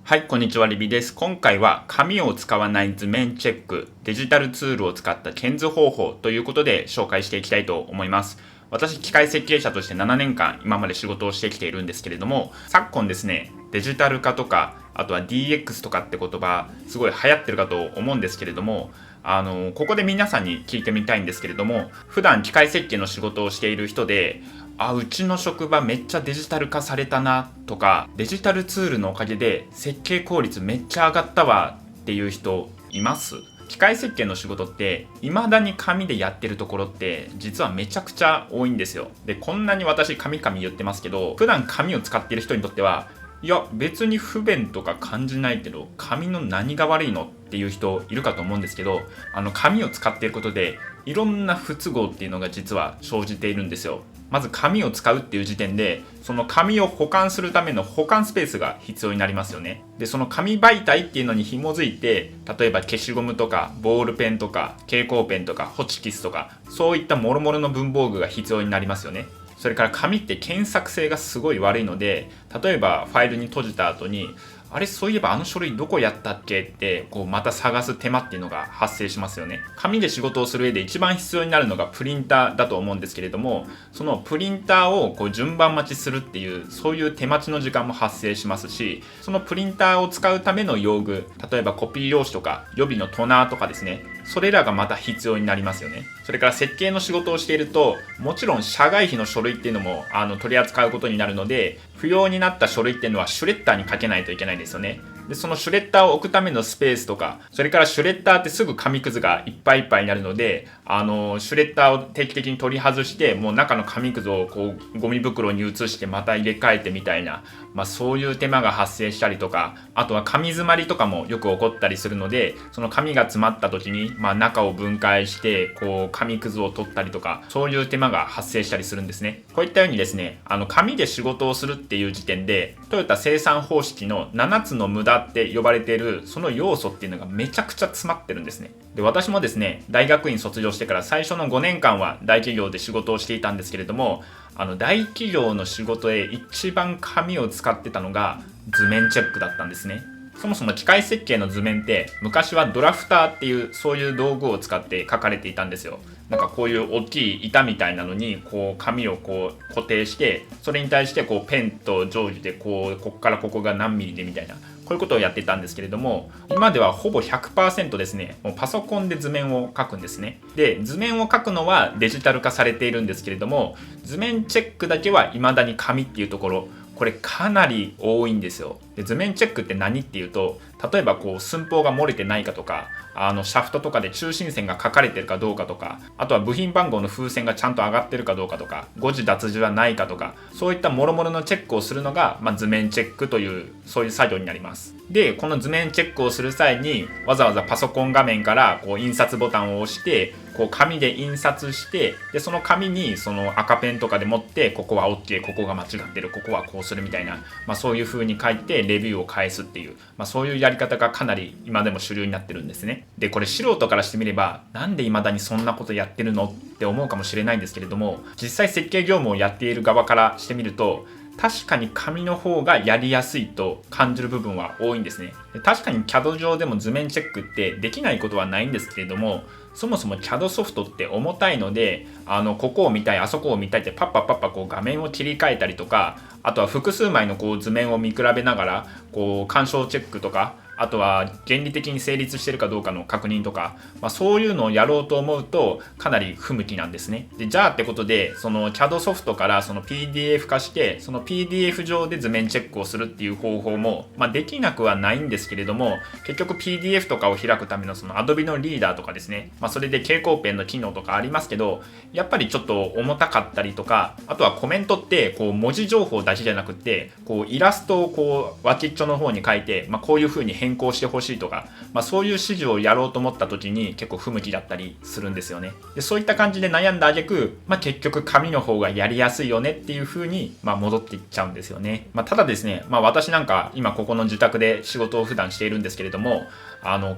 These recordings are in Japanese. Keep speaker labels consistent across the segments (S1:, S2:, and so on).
S1: はい、こんにちは、リビです。今回は紙を使わない図面チェック、デジタルツールを使った検図方法ということで紹介していきたいと思います。私、機械設計者として7年間今まで仕事をしてきているんですけれども、昨今ですね、デジタル化とか、あとは DX とかって言葉、すごい流行ってるかと思うんですけれども、ここで皆さんに聞いてみたいんですけれども、普段機械設計の仕事をしている人で、うちの職場めっちゃデジタル化されたなとか、デジタルツールのおかげで設計効率めっちゃ上がったわっていう人います？機械設計の仕事って未だに紙でやってるところって実はめちゃくちゃ多いんですよ。で、こんなに私紙言ってますけど、普段紙を使っている人にとってはいや別に不便とか感じないけど紙の何が悪いのっていう人いるかと思うんですけど、紙を使っていることでいろんな不都合っていうのが実は生じているんですよ。まず紙を使うっていう時点でその紙を保管するための保管スペースが必要になりますよね。で、その紙媒体っていうのに紐づいて、例えば消しゴムとかボールペンとか蛍光ペンとかホチキスとかそういった諸々の文房具が必要になりますよね。それから紙って検索性がすごい悪いので、例えばファイルに閉じた後にあれ、そういえばあの書類どこやったっけってまた探す手間っていうのが発生しますよね。紙で仕事をする上で一番必要になるのがプリンターだと思うんですけれども、そのプリンターを順番待ちするっていうそういう手待ちの時間も発生しますし、そのプリンターを使うための用具、例えばコピー用紙とか予備のトナーとかですね、それらがまた必要になりますよね。それから設計の仕事をしていると、もちろん社外費の書類っていうのも取り扱うことになるので、不要になった書類っていうのはシュレッダーにかけないといけないですよね。で、そのシュレッダーを置くためのスペースとか、それからシュレッダーってすぐ紙くずがいっぱいいっぱいになるので、シュレッダーを定期的に取り外して、もう中の紙くずをゴミ袋に移してまた入れ替えてみたいな、そういう手間が発生したりとか、あとは紙詰まりとかもよく起こったりするので、その紙が詰まった時に、中を分解して紙くずを取ったりとか、そういう手間が発生したりするんですね。こういったようにですね、紙で仕事をするっていう時点で、トヨタ生産方式の7つの無駄って呼ばれているその要素っていうのがめちゃくちゃ詰まってるんですね。で、私もですね、大学院卒業してから最初の5年間は大企業で仕事をしていたんですけれども、大企業の仕事へ一番紙を使ってたのが図面チェックだったんですね。そもそも機械設計の図面って昔はドラフターっていうそういう道具を使って書かれていたんですよ。なんかこういう大きい板みたいなのに紙を固定して、それに対してペンと定規でこっからここが何ミリでみたいな、こういうことをやってたんですけれども、今ではほぼ 100% ですね、もうパソコンで図面を描くんですね。で、図面を描くのはデジタル化されているんですけれども、図面チェックだけは未だに紙っていうところ、これかなり多いんですよ。で、図面チェックって何っていうと、例えば寸法が漏れてないかとか、シャフトとかで中心線が書かれてるかどうかとか、あとは部品番号の風船がちゃんと上がってるかどうかとか、誤字脱字はないかとか、そういった諸々のチェックをするのが、図面チェックというそういう作業になります。で、この図面チェックをする際にわざわざパソコン画面から印刷ボタンを押して紙で印刷して、でその紙にその赤ペンとかで持って、ここは OK、 ここが間違ってる、ここはこうするみたいな、そういう風に書いてレビューを返すっていう、そういうやり方がかなり今でも主流になってるんですね。で、これ素人からしてみればなんで未だにそんなことやってるのって思うかもしれないんですけれども、実際設計業務をやっている側からしてみると、確かに紙の方がやりやすいと感じる部分は多いんですね。確かに CAD 上でも図面チェックってできないことはないんですけれども、そもそも CAD ソフトって重たいので、ここを見たい、あそこを見たいってパッパ画面を切り替えたりとか、あとは複数枚の図面を見比べながら干渉チェックとか、あとは原理的に成立しているかどうかの確認とか、そういうのをやろうと思うとかなり不向きなんですね。で、じゃあってことで、その CAD ソフトからその PDF 化して、その PDF 上で図面チェックをするっていう方法も、できなくはないんですけれども、結局 PDF とかを開くためのその Adobe のリーダーとかですね、それで蛍光ペンの機能とかありますけど、やっぱりちょっと重たかったりとか、あとはコメントって文字情報だけじゃなくってイラストを脇っちょの方に書いて、こういう風に変更してほしいとか、そういう指示をやろうと思った時に結構不向きだったりするんですよね。で、そういった感じで悩んだ挙句、結局紙の方がやりやすいよねっていう風に戻っていっちゃうんですよね。ただですね、私なんか今ここの自宅で仕事を普段しているんですけれども、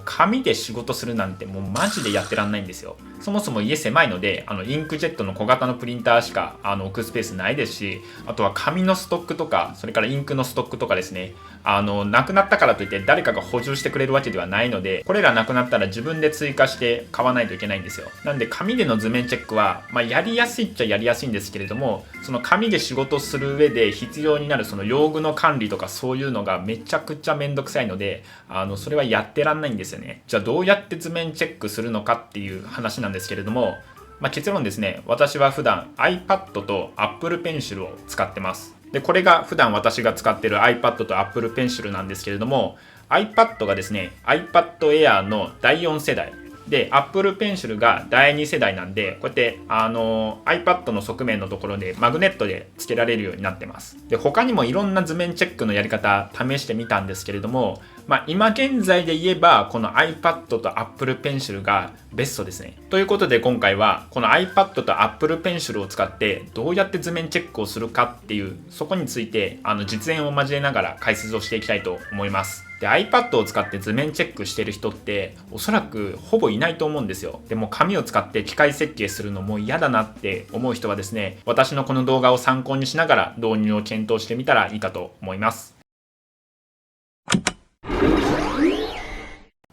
S1: 紙で仕事するなんてもうマジでやってらんないんですよ。そもそも家狭いので、インクジェットの小型のプリンターしか置くスペースないですし、あとは紙のストックとか、それからインクのストックとかですね、なくなったからといって誰かが補充してくれるわけではないので、これらなくなったら自分で追加して買わないといけないんですよ。なんで紙での図面チェックは、やりやすいっちゃやりやすいんですけれども、その紙で仕事する上で必要になるその用具の管理とかそういうのがめちゃくちゃめんどくさいので、それはやってらんないんですよね。じゃあどうやって図面チェックするのかっていう話なんですけれども、結論ですね、私は普段 iPad と Apple Pencil を使ってます。で、これが普段私が使っている iPad と Apple Pencil なんですけれども、iPad がですね、iPad Air の第4世代。で、Apple Pencil が第2世代なんで、こうやってiPad の側面のところでマグネットで付けられるようになってます。で、他にもいろんな図面チェックのやり方試してみたんですけれども、今現在で言えばこの iPad と Apple Pencil がベストですね。ということで今回はこの iPad と Apple Pencil を使ってどうやって図面チェックをするかっていう、そこについて実演を交えながら解説をしていきたいと思います。で、iPad を使って図面チェックしてる人っておそらくほぼいないと思うんですよ。でも紙を使って機械設計するのも嫌だなって思う人はですね、私のこの動画を参考にしながら導入を検討してみたらいいかと思います。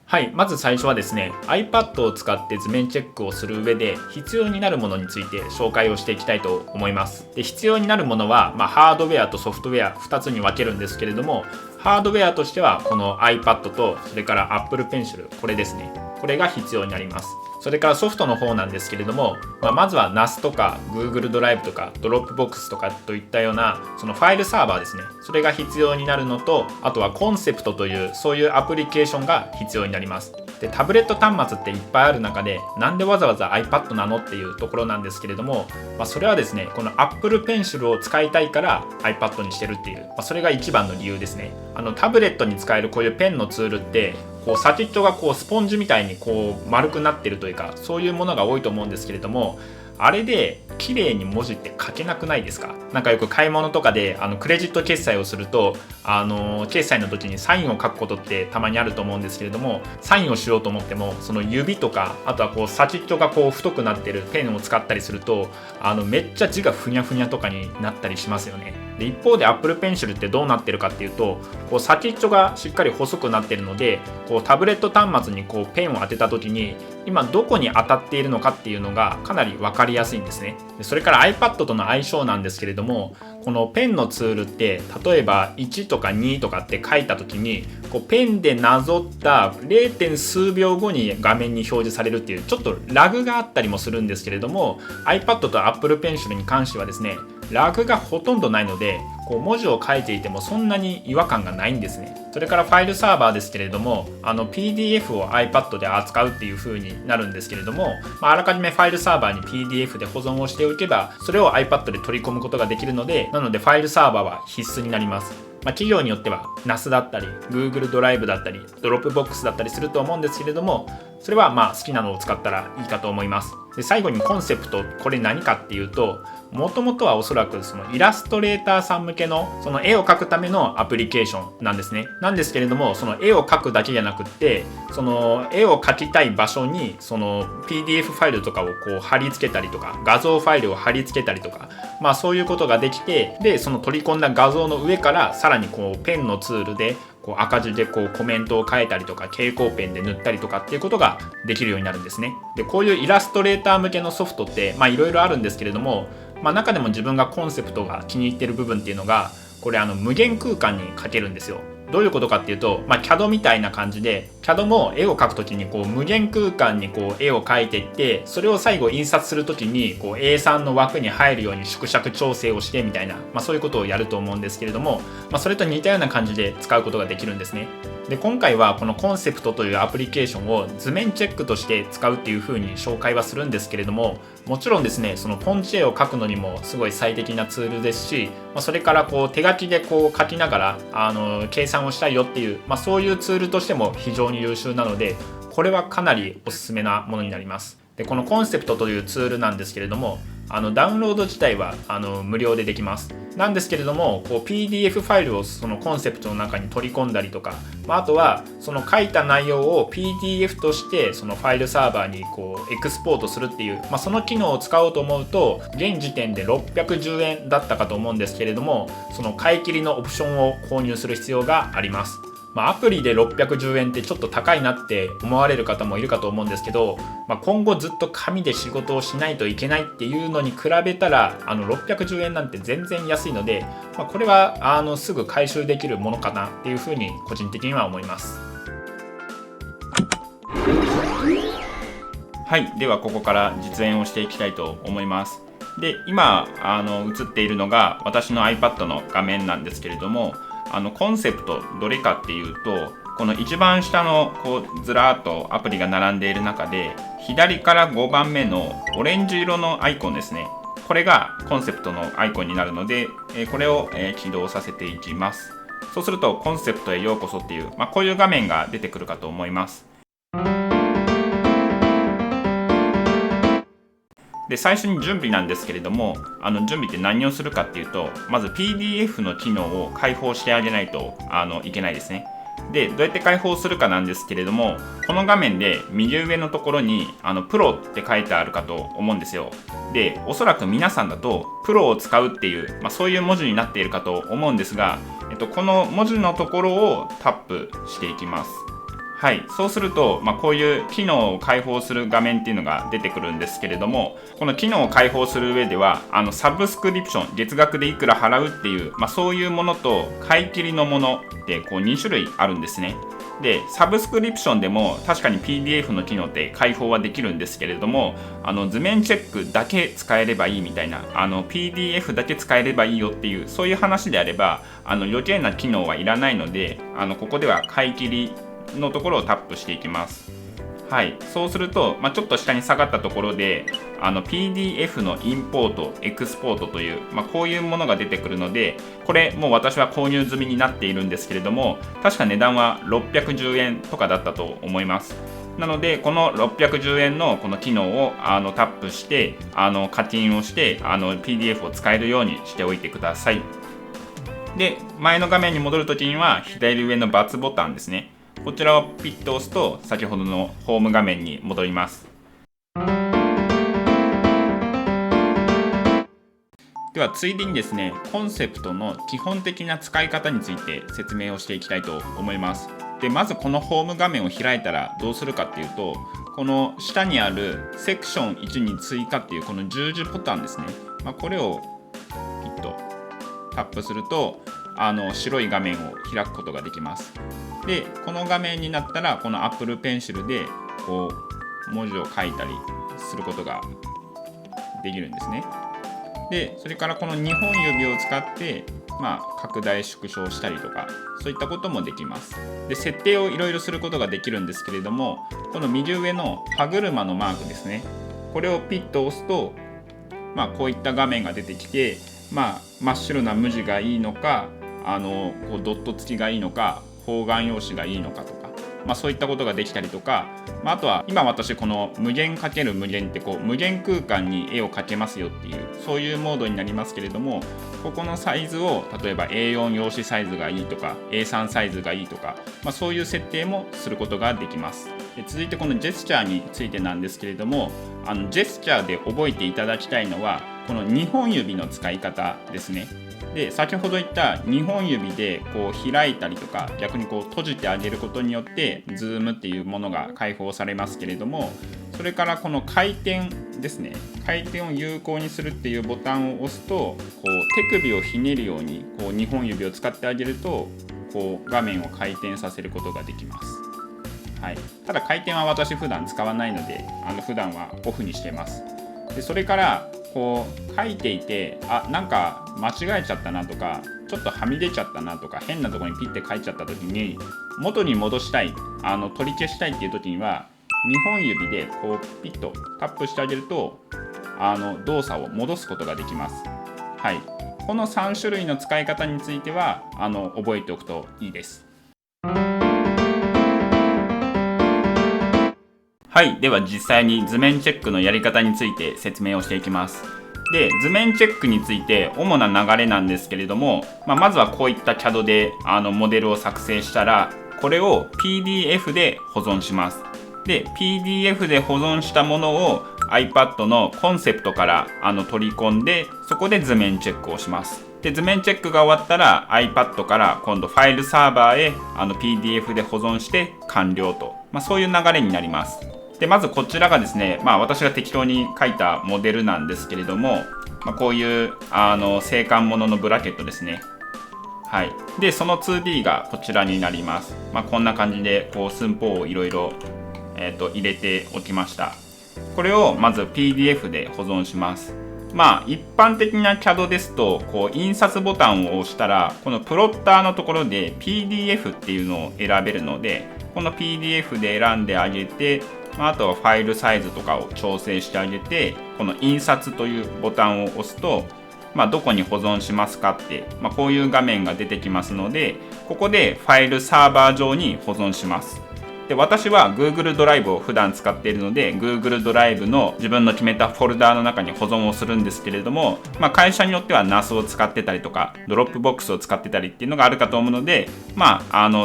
S1: はい、まず最初はですね、iPad を使って図面チェックをする上で必要になるものについて紹介をしていきたいと思います。で、必要になるものは、ハードウェアとソフトウェア2つに分けるんですけれども、ハードウェアとしてはこの iPad とそれから Apple Pencil、これですね。これが必要になります。それからソフトの方なんですけれども、まずは NAS とか Google ドライブとか Dropbox とかといったようなそのファイルサーバーですね。それが必要になるのと、あとはコンセプトというそういうアプリケーションが必要になります。で、タブレット端末っていっぱいある中で、なんでわざわざ iPad なのっていうところなんですけれども、それはですね、この Apple Pencil を使いたいから iPad にしてるっていう、それが一番の理由ですね。タブレットに使えるこういうペンのツールって先っちょがスポンジみたいに丸くなってるというか、そういうものが多いと思うんですけれども、あれで綺麗に文字って書けなくないですか？なんかよく買い物とかでクレジット決済をすると決済の時にサインを書くことってたまにあると思うんですけれども、サインをしようと思ってもその指とか、あとは先っちょが太くなってるペンを使ったりするとめっちゃ字がふにゃふにゃとかになったりしますよね。で、一方で Apple Pencil ってどうなってるかっていうと、先っちょがしっかり細くなってるので、タブレット端末にペンを当てた時に今どこに当たっているのかっていうのがかなり分かりやすいんですね。で、それから iPad との相性なんですけれども、このペンのツールって例えば1とか2とかって書いた時にペンでなぞった 0. 数秒後に画面に表示されるっていうちょっとラグがあったりもするんですけれども、 iPad と Apple Pencil に関してはですね、ラグがほとんどないので文字を書いていてもそんなに違和感がないんですね。それからファイルサーバーですけれども、PDF を iPad で扱うっていう風になるんですけれども、あらかじめファイルサーバーに PDF で保存をしておけばそれを iPad で取り込むことができるので、なのでファイルサーバーは必須になります。企業によっては NAS だったり Google ドライブだったり Dropbox だったりすると思うんですけれども、それは好きなのを使ったらいいかと思います。で、最後にコンセプト、これ何かっていうと、もともとはおそらくそのイラストレーターさん向けのその絵を描くためのアプリケーションなんですね。なんですけれども、その絵を描くだけじゃなくって、その絵を描きたい場所にその PDF ファイルとかを貼り付けたりとか、画像ファイルを貼り付けたりとか、そういうことができて、でその取り込んだ画像の上からさらにペンのツールで赤字でコメントを変えたりとか、蛍光ペンで塗ったりとかっていうことができるようになるんですね。で、こういうイラストレーター向けのソフトっていろいろあるんですけれども、中でも自分がコンセプトが気に入ってる部分っていうのが、これ無限空間に描けるんですよ。どういうことかっていうと、CAD みたいな感じで CAD も絵を描くときに無限空間に絵を描いていって、それを最後印刷するときにA3 の枠に入るように縮尺調整をしてみたいな、そういうことをやると思うんですけれども、それと似たような感じで使うことができるんですね。で、今回はこのコンセプトというアプリケーションを図面チェックとして使うっていう風に紹介はするんですけれども、もちろんですね、そのポンチ絵を描くのにもすごい最適なツールですし、それから手書きで描きながら計算をしたいよっていう、そういうツールとしても非常に優秀なので、これはかなりおすすめなものになります。で、このコンセプトというツールなんですけれども、ダウンロード自体は無料でできます。なんですけれども、PDF ファイルをそのコンセプトの中に取り込んだりとか、あとはその書いた内容を PDF としてそのファイルサーバーにエクスポートするっていう、その機能を使おうと思うと現時点で610円だったかと思うんですけれども、その買い切りのオプションを購入する必要があります。アプリで610円ってちょっと高いなって思われる方もいるかと思うんですけど、今後ずっと紙で仕事をしないといけないっていうのに比べたら610円なんて全然安いので、これはすぐ回収できるものかなっていうふうに個人的には思います。はい、ではここから実演をしていきたいと思います。で、今映っているのが私の iPad の画面なんですけれども、コンセプトどれかっていうと、この一番下のずらーっとアプリが並んでいる中で左から5番目のオレンジ色のアイコンですね、これがコンセプトのアイコンになるので、これを起動させていきます。そうするとコンセプトへようこそっていう、こういう画面が出てくるかと思います。で、最初に準備なんですけれども、準備って何をするかっていうと、まず PDF の機能を開放してあげないといけないですね。で、どうやって開放するかなんですけれども、この画面で右上のところにプロって書いてあるかと思うんですよ。で、おそらく皆さんだとプロを使うっていう、そういう文字になっているかと思うんですが、この文字のところをタップしていきます。はい、そうすると、こういう機能を開放する画面っていうのが出てくるんですけれども、この機能を開放する上ではサブスクリプション、月額でいくら払うっていう、そういうものと買い切りのものって2種類あるんですね。で、サブスクリプションでも確かに PDF の機能って開放はできるんですけれども、図面チェックだけ使えればいいみたいな、PDF だけ使えればいいよっていう、そういう話であれば余計な機能はいらないので、ここでは買い切りのところをタップしていきます。はい、そうすると、ちょっと下に下がったところでPDF のインポート、エクスポートという、こういうものが出てくるので、これもう私は購入済みになっているんですけれども、確か値段は610円とかだったと思います。なのでこの610円のこの機能をタップして課金をしてPDF を使えるようにしておいてください。で、前の画面に戻るときには左上の×ボタンですね、こちらをピッと押すと先ほどのホーム画面に戻ります。ではついでにですね、コンセプトの基本的な使い方について説明をしていきたいと思います。で、まずこのホーム画面を開いたらどうするかっていうと、この下にあるセクション1に追加っていうこの十字ボタンですね、これをピッとタップすると白い画面を開くことができます。で、この画面になったらこの Apple Pencil で文字を書いたりすることができるんですね。で、それからこの2本指を使って拡大縮小したりとか、そういったこともできます。で、設定をいろいろすることができるんですけれども、この右上の歯車のマークですね、これをピッと押すとこういった画面が出てきて、真っ白な無地がいいのかドット付きがいいのか方眼用紙がいいのかとか、そういったことができたりとか、あとは今私この無限×無限って無限空間に絵を描けますよっていう、そういうモードになりますけれども、ここのサイズを例えば A4 用紙サイズがいいとか A3 サイズがいいとか、そういう設定もすることができます。で、続いてこのジェスチャーについてなんですけれども、ジェスチャーで覚えていただきたいのはこの2本指の使い方ですね。で、先ほど言った2本指で開いたりとか逆に閉じてあげることによってズームっていうものが開放されますけれども、それからこの回転ですね、回転を有効にするっていうボタンを押すと手首をひねるように2本指を使ってあげると画面を回転させることができます。はい、ただ回転は私普段使わないので普段はオフにしてます。で、それから書いていてなんか間違えちゃったなとか、ちょっとはみ出ちゃったなとか、変なところにピッて書いちゃった時に元に戻したい、取り消したいっていう時には2本指でピッとタップしてあげると動作を戻すことができます。はい、この3種類の使い方については覚えておくといいです。はい、では実際に図面チェックのやり方について説明をしていきます。で、図面チェックについて主な流れなんですけれども、まずはこういった CAD でモデルを作成したら、これを PDF で保存します。で、PDF で保存したものを iPad のコンセプトから取り込んで、そこで図面チェックをします。で、図面チェックが終わったら iPad から今度ファイルサーバーへPDF で保存して完了と、そういう流れになります。で、まずこちらがですね、私が適当に書いたモデルなんですけれども、こういう静観もののブラケットですね。はい。で、その 2D がこちらになります。こんな感じで寸法をいろいろ入れておきました。これをまず PDF で保存します。一般的な CAD ですと印刷ボタンを押したらこのプロッターのところで PDF っていうのを選べるので、この PDF で選んであげて、あとはファイルサイズとかを調整してあげて、この印刷というボタンを押すと、どこに保存しますかって、こういう画面が出てきますので、ここでファイルサーバー上に保存します。で、私は Google ドライブを普段使っているので Google ドライブの自分の決めたフォルダーの中に保存をするんですけれども、会社によっては NAS を使ってたりとかドロップボックスを使ってたりっていうのがあるかと思うので、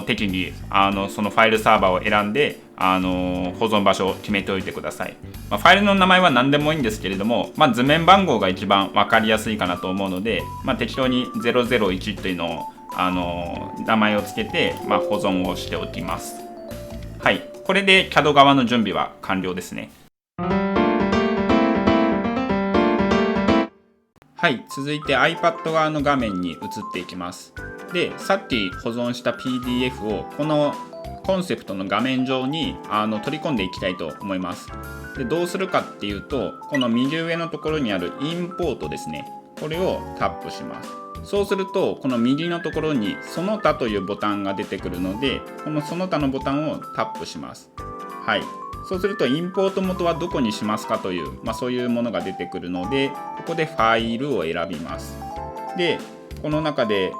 S1: 適宜そのファイルサーバーを選んで保存場所を決めておいてください。ファイルの名前は何でもいいんですけれども、図面番号が一番分かりやすいかなと思うので、適当に001というのを名前をつけて、保存をしておきます。はい、これで CAD 側の準備は完了ですね。はい、続いて iPad 側の画面に移っていきます。で、さっき保存した PDF をこのコンセプトの画面上に取り込んでいきたいと思います。で、どうするかっていうと、この右上のところにあるインポートですね。これをタップします。そうするとこの右のところにその他というボタンが出てくるので、このその他のボタンをタップします。はい。そうするとインポート元はどこにしますかという、そういうものが出てくるので、ここでファイルを選びます。で、この中で、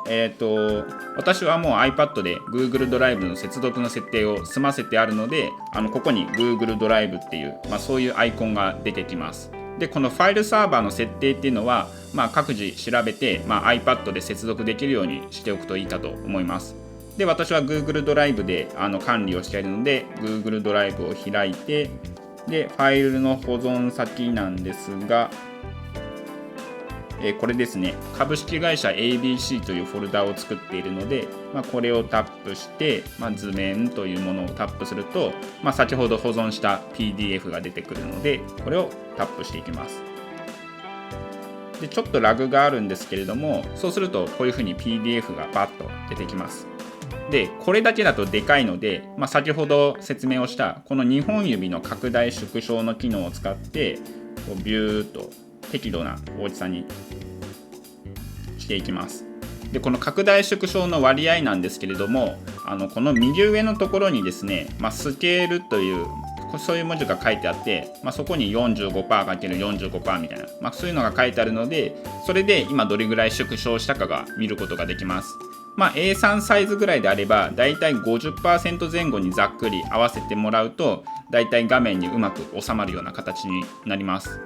S1: 私はもう iPad で Google ドライブの接続の設定を済ませてあるので、ここに Google ドライブっていう、そういうアイコンが出てきます。で、このファイルサーバーの設定っていうのは、各自調べて、iPad で接続できるようにしておくといいかと思います。で、私は Google ドライブで管理をしているので Google ドライブを開いて、で、ファイルの保存先なんですが、これですね、株式会社 ABC というフォルダを作っているので、これをタップして、図面というものをタップすると、先ほど保存した PDF が出てくるので、これをタップしていきます。で、ちょっとラグがあるんですけれども、そうするとこういうふうに PDF がバッと出てきます。で、これだけだとでかいので、先ほど説明をしたこの2本指の拡大縮小の機能を使ってこうビューッと適度な大きさにしていきます。で、この拡大縮小の割合なんですけれども、この右上のところにですね、スケールというそういう文字が書いてあって、そこに 45%×45% みたいな、そういうのが書いてあるので、それで今どれぐらい縮小したかが見ることができます。A3 サイズぐらいであればだいたい 50% 前後にざっくり合わせてもらうと、だいたい画面にうまく収まるような形になります。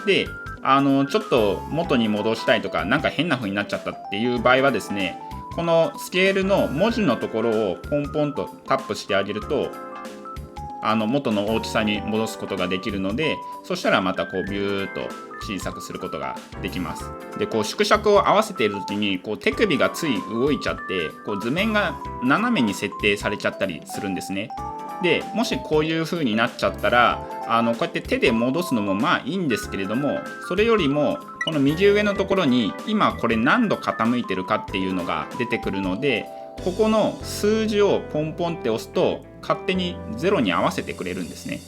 S1: で、ちょっと元に戻したいとか、なんか変な風になっちゃったっていう場合はですね、このスケールの文字のところをポンポンとタップしてあげると、元の大きさに戻すことができるので、そしたらまたこうビューッと小さくすることができます。で、こう縮尺を合わせている時にこう手首がつい動いちゃって、こう図面が斜めに設定されちゃったりするんですね。で、もしこういう風になっちゃったら、こうやって手で戻すのもいいんですけれども、それよりもこの右上のところに今これ何度傾いてるかっていうのが出てくるので、ここの数字をポンポンって押すと勝手に0に合わせてくれるんですね。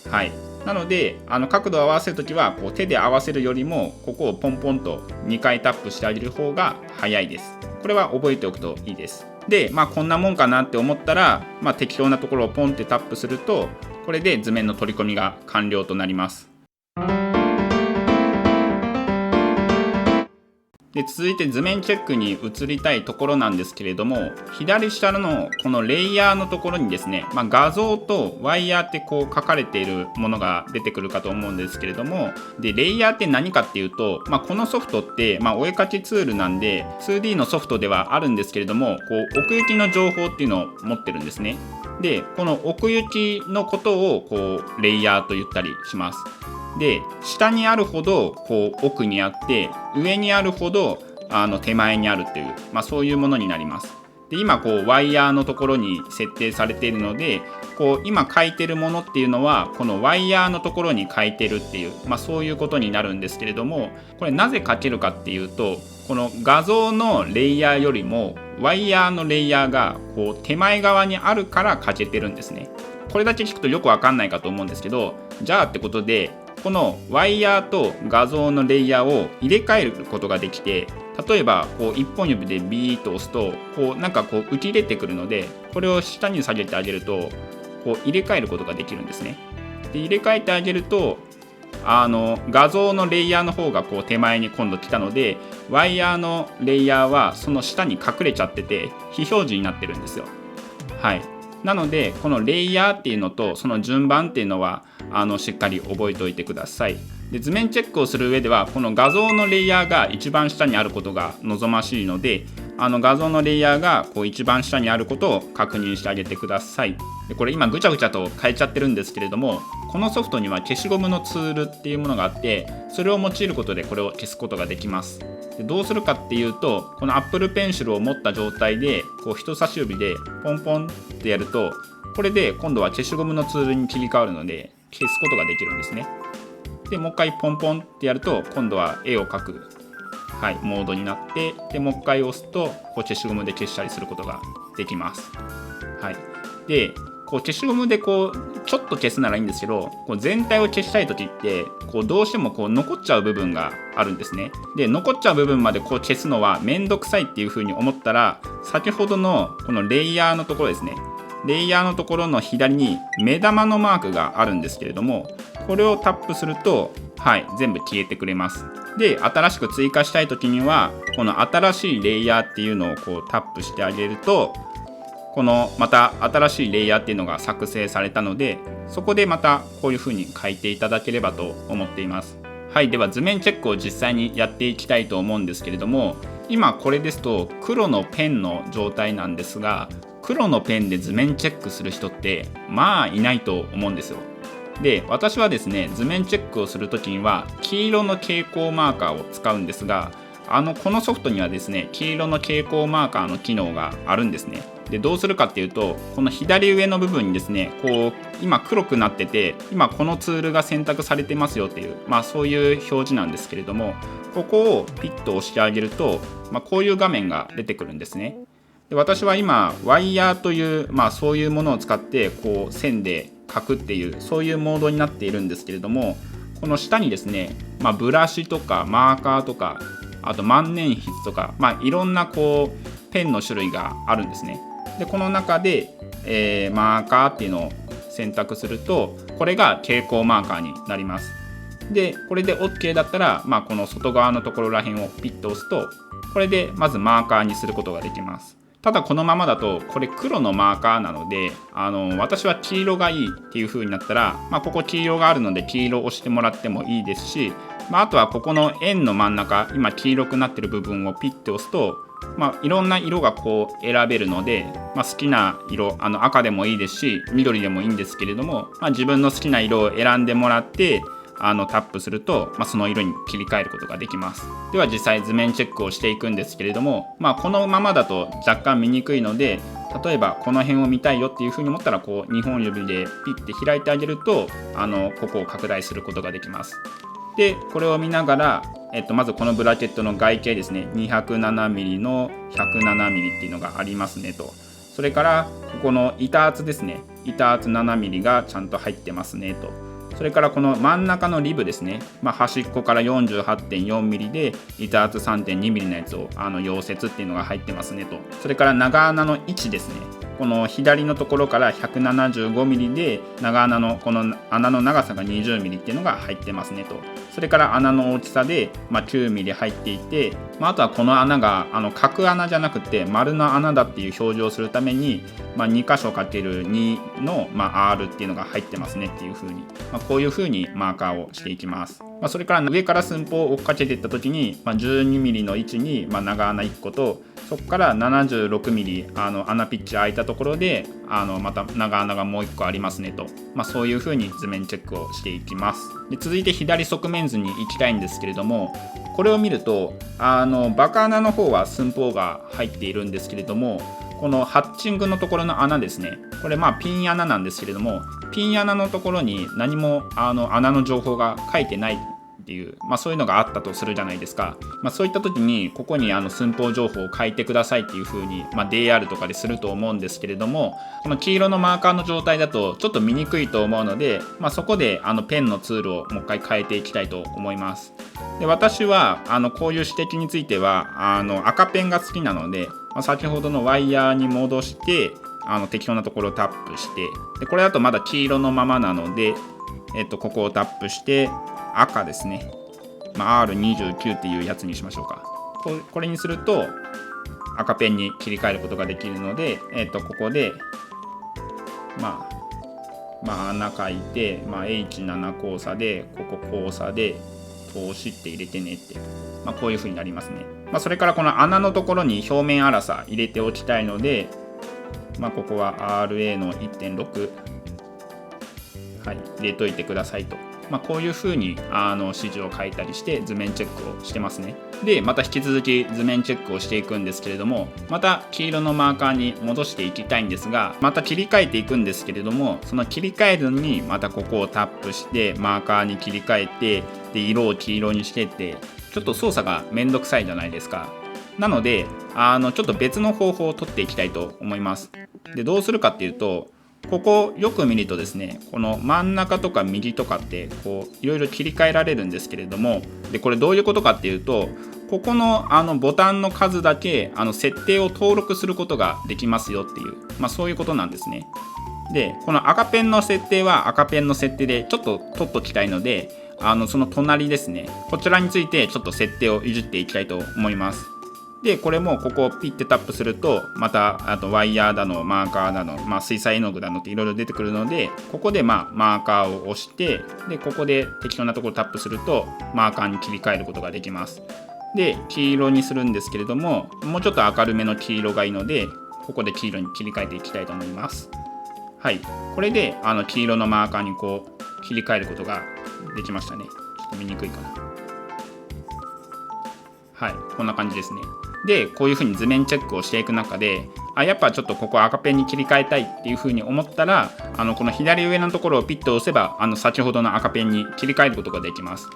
S1: はい。なので角度を合わせるときはこう手で合わせるよりも、ここをポンポンと2回タップしてあげる方が早いです。これは覚えておくといいです。で、こんなもんかなって思ったら、適当なところをポンってタップすると、これで図面の取り込みが完了となります。で、続いて図面チェックに移りたいところなんですけれども、左下のこのレイヤーのところにですね、画像とワイヤーってこう書かれているものが出てくるかと思うんですけれども、で、レイヤーって何かっていうと、このソフトって、お絵かきツールなんで 2D のソフトではあるんですけれども、こう奥行きの情報っていうのを持ってるんですね。で、この奥行きのことをこうレイヤーと言ったりします。で、下にあるほどこう奥にあって、上にあるほど手前にあるという、そういうものになります。で、今こうワイヤーのところに設定されているので、こう今書いてるものっていうのはこのワイヤーのところに書いてるっていう、そういうことになるんですけれども、これなぜ書けるかっていうと、この画像のレイヤーよりもワイヤーのレイヤーがこう手前側にあるから書けてるんですね。これだけ聞くとよくわかんないかと思うんですけど、じゃあってことで、このワイヤーと画像のレイヤーを入れ替えることができて、例えばこう一本指でビーッと押すとこうなんかこう浮き出てくるので、これを下に下げてあげるとこう入れ替えることができるんですね。で、入れ替えてあげると画像のレイヤーの方がこう手前に今度来たので、ワイヤーのレイヤーはその下に隠れちゃってて非表示になってるんですよ。はい。なのでこのレイヤーっていうのとその順番っていうのはしっかり覚えておいてください。で、図面チェックをする上ではこの画像のレイヤーが一番下にあることが望ましいので、画像のレイヤーがこう一番下にあることを確認してあげてください。で、これ今ぐちゃぐちゃと変えちゃってるんですけれども、このソフトには消しゴムのツールっていうものがあって、それを用いることでこれを消すことができます。で、どうするかっていうと、この Apple Pencil を持った状態でこう人差し指でポンポンってやると、これで今度は消しゴムのツールに切り替わるので消すことができるんですね。で、もう一回ポンポンってやると今度は絵を描く、モードになって、でもう一回押すとこう消しゴムで消したりすることができます。で、こう消しゴムでこうちょっと消すならいいんですけど、こう全体を消したい時ってこうどうしてもこう残っちゃう部分があるんですね。で、残っちゃう部分までこう消すのはめんどくさいっていう風に思ったら、先ほどのこのレイヤーのところですね、レイヤーのところの左に目玉のマークがあるんですけれども、これをタップすると全部消えてくれます。で、新しく追加したい時にはこの新しいレイヤーっていうのをこうタップしてあげると、このまた新しいレイヤーっていうのが作成されたので、そこでまたこういう風に書いていただければと思っています。では図面チェックを実際にやっていきたいと思うんですけれども、今これですと黒のペンの状態なんですが、黒のペンで図面チェックする人っていないと思うんですよ。で、私はですね、図面チェックをするときには黄色の蛍光マーカーを使うんですが、このソフトにはですね、黄色の蛍光マーカーの機能があるんですね。で、どうするかっていうと、この左上の部分にですね、こう今黒くなってて、今このツールが選択されてますよっていう、そういう表示なんですけれども、ここをピッと押してあげると、こういう画面が出てくるんですね。で、私は今ワイヤーという、そういうものを使ってこう線で描くっていう、そういうモードになっているんですけれども、この下にですね、ブラシとかマーカーとか、あと万年筆とか、いろんなこうペンの種類があるんですね。で、この中で、マーカーっていうのを選択すると、これが蛍光マーカーになります。で、これで OK だったら、この外側のところらへんをピッと押すと、これでまずマーカーにすることができます。ただこのままだとこれ黒のマーカーなので、私は黄色がいいっていう風になったら、ここ黄色があるので黄色を押してもらってもいいですし、あとはここの円の真ん中、今黄色くなってる部分をピッて押すと、いろんな色がこう選べるので、好きな色、赤でもいいですし緑でもいいんですけれども、自分の好きな色を選んでもらってタップすると、その色に切り替えることができます。では実際図面チェックをしていくんですけれども、このままだと若干見にくいので、例えばこの辺を見たいよっていう風に思ったら、こう2本指でピッて開いてあげると、ここを拡大することができます。で、これを見ながら、まずこのブラケットの外径ですね、 207mm の 107mm っていうのがありますねと。それからここの板厚ですね、板厚 7mm がちゃんと入ってますねと。それからこの真ん中のリブですね、端っこから 48.4mm で板厚 3.2mm のやつを溶接っていうのが入ってますねと。それから長穴の位置ですね、この左のところから 175mm で長穴のこの穴の長さが 20mm っていうのが入ってますねと。それから穴の大きさで、9mm 入っていて、あとはこの穴が角穴じゃなくて丸の穴だっていう表示をするために、2箇所 ×2 の、R っていうのが入ってますねっていう風に、こういう風にマーカーをしていきます。それから上から寸法を追っかけていった時に、12mm の位置に、長穴1個と、そこから 76mm 穴ピッチ開いたところでまた長穴がもう1個ありますねと、そういう風に図面チェックをしていきます。で続いて左側面図に行きたいんですけれども、これを見るとバカ穴の方は寸法が入っているんですけれども、このハッチングのところの穴ですね、これピン穴なんですけれども、ピン穴のところに何も穴の情報が書いてないっていう、そういうのがあったとするじゃないですか。そういった時にここに寸法情報を書いてくださいっていう風に、DR とかですると思うんですけれども、この黄色のマーカーの状態だとちょっと見にくいと思うので、そこでペンのツールをもう一回変えていきたいと思います。で私はこういう指摘については赤ペンが好きなので、先ほどのワイヤーに戻して適当なところをタップして、でこれだとまだ黄色のままなので、ここをタップして赤ですね、R29 っていうやつにしましょうか。これにすると赤ペンに切り替えることができるので、ここで穴書いて、H7 交差でここ交差で通しって入れてねって、こういう風になりますね。それからこの穴のところに表面粗さ入れておきたいので、ここは RA の 1.6、入れといてくださいと。こういう風に指示を書いたりして図面チェックをしてますね。でまた引き続き図面チェックをしていくんですけれども、また黄色のマーカーに戻していきたいんですが、また切り替えていくんですけれども、その切り替えるのにまたここをタップしてマーカーに切り替えて、で色を黄色にしてって、ちょっと操作がめんどくさいじゃないですか。なのでちょっと別の方法を取っていきたいと思います。でどうするかっていうと、ここよく見るとですね、この真ん中とか右とかってこういろいろ切り替えられるんですけれども、でこれどういうことかっていうと、ここのボタンの数だけ設定を登録することができますよっていう、そういうことなんですね。でこの赤ペンの設定は赤ペンの設定でちょっと取っときたいので、その隣ですね、こちらについてちょっと設定をいじっていきたいと思います。でこれもここをピッてタップすると、またあとワイヤーだのマーカーだの、水彩絵の具だのっていろいろ出てくるので、ここでマーカーを押して、でここで適当なところタップするとマーカーに切り替えることができます。で黄色にするんですけれども、もうちょっと明るめの黄色がいいので、ここで黄色に切り替えていきたいと思います。はい、これで黄色のマーカーにこう切り替えることができましたね。ちょっと見にくいかな。はい、こんな感じですね。でこういう風に図面チェックをしていく中で、やっぱちょっとここ赤ペンに切り替えたいっていう風に思ったら、この左上のところをピッと押せば先ほどの赤ペンに切り替えることができます。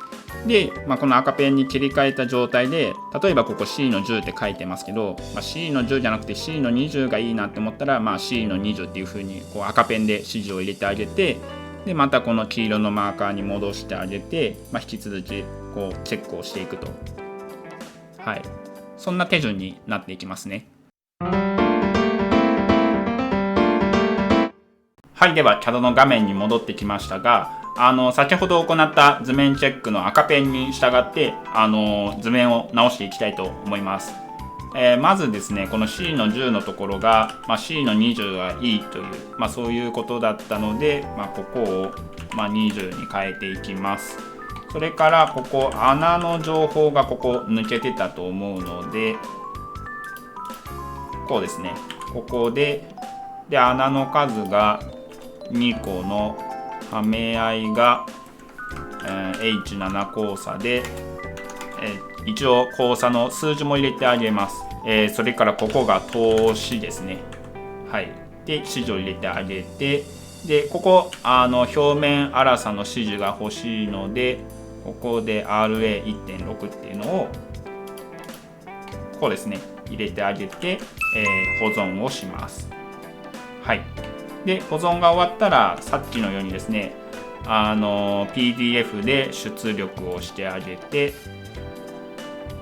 S1: で、この赤ペンに切り替えた状態で、例えばここ C の10って書いてますけど、C の10じゃなくて C の20がいいなって思ったら、C の20っていう風にこう赤ペンで指示を入れてあげて、でまたこの黄色のマーカーに戻してあげて、引き続きこうチェックをしていくと、はい、そんな手順になっていきますね。はい、では CAD の画面に戻ってきましたが、先ほど行った図面チェックの赤ペンに従って図面を直していきたいと思います。まずですね、この C の10のところが、C の20がいいという、そういうことだったので、ここを、20に変えていきます。それからここ穴の情報がここ抜けてたと思うので、こうですね、ここで穴の数が2個のはめ合いが、H7 交差で、一応交差の数字も入れてあげます。それからここが通しですね。はい。で指示を入れてあげて、でここ表面粗さの指示が欲しいので、ここで RA1.6 っていうのをこうですね入れてあげて、保存をします。はい。で保存が終わったら、さっきのようにですねPDF で出力をしてあげて、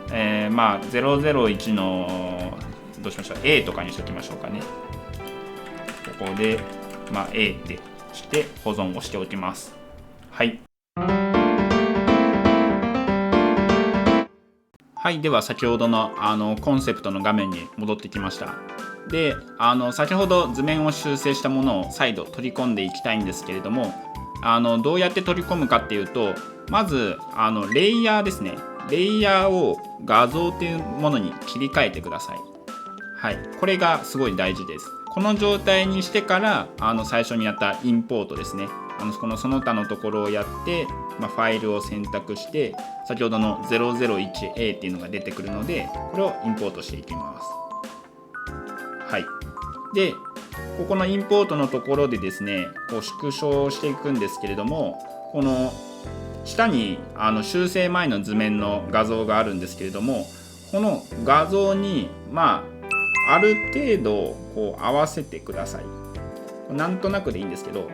S1: 001のどうしましょう A とかにしておきましょうかね。こで、A ってして保存をしておきます。はい。はい、では先ほどのコンセプトの画面に戻ってきました。で、先ほど図面を修正したものを再度取り込んでいきたいんですけれども、どうやって取り込むかっていうと、まずレイヤーですね。レイヤーを画像というものに切り替えてください。はい、これがすごい大事です。この状態にしてから最初にやったインポートですね。このその他のところをやって、ファイルを選択して先ほどの 001A っていうのが出てくるので、これをインポートしていきます。はい。で、ここのインポートのところでですね、こう縮小していくんですけれども、この下に修正前の図面の画像があるんですけれども、この画像にある程度こう合わせてください。なんとなくでいいんですけど、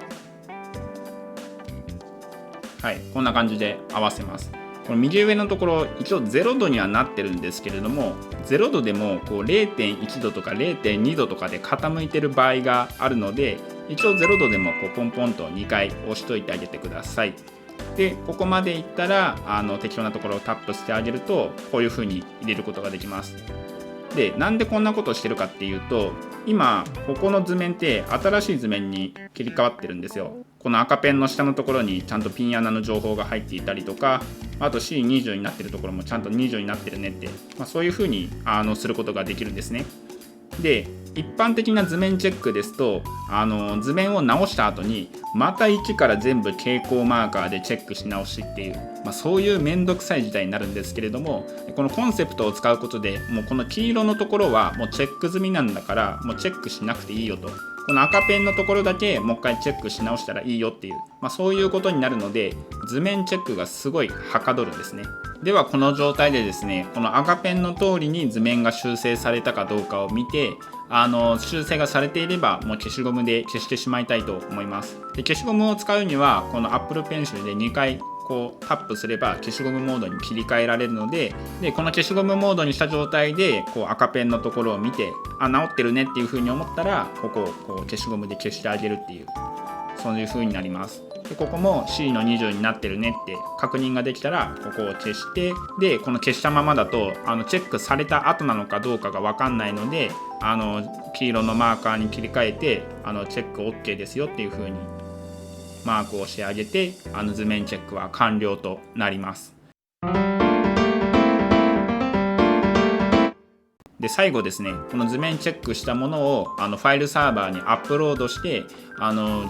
S1: はい、こんな感じで合わせます。この右上のところ一応0度にはなってるんですけれども、0度でもこう 0.1 度とか 0.2 度とかで傾いてる場合があるので、一応0度でもこうポンポンと2回押しといてあげてください。で、ここまでいったら適当なところをタップしてあげると、こういう風に入れることができます。で、なんでこんなことをしてるかっていうと、今ここの図面って新しい図面に切り替わってるんですよ。この赤ペンの下のところにちゃんとピン穴の情報が入っていたりとか、あと C20 になってるところもちゃんと20になってるねって、そういう風にすることができるんですね。で、一般的な図面チェックですと図面を直した後にまた一から全部蛍光マーカーでチェックし直しっていう、そういうめんどくさい事態になるんですけれども、このコンセプトを使うことでもうこの黄色のところはもうチェック済みなんだから、もうチェックしなくていいよと、この赤ペンのところだけもう一回チェックし直したらいいよっていう、そういうことになるので、図面チェックがすごいはかどるんですね。ではこの状態でですね、この赤ペンの通りに図面が修正されたかどうかを見て、修正がされていればもう消しゴムで消してしまいたいと思います。で、消しゴムを使うにはこの Apple Pencil で2回こうタップすれば消しゴムモードに切り替えられるので、この消しゴムモードにした状態でこう赤ペンのところを見て、直ってるねっていう風に思ったら、ここをこう消しゴムで消してあげるっていう、そういう風になります。で、ここも C の20になってるねって確認ができたら、ここを消して、でこの消したままだとチェックされた後なのかどうかが分かんないので、黄色のマーカーに切り替えてチェック OK ですよっていう風にマークをしてあげて、図面チェックは完了となります。で、最後ですね、この図面チェックしたものをファイルサーバーにアップロードして、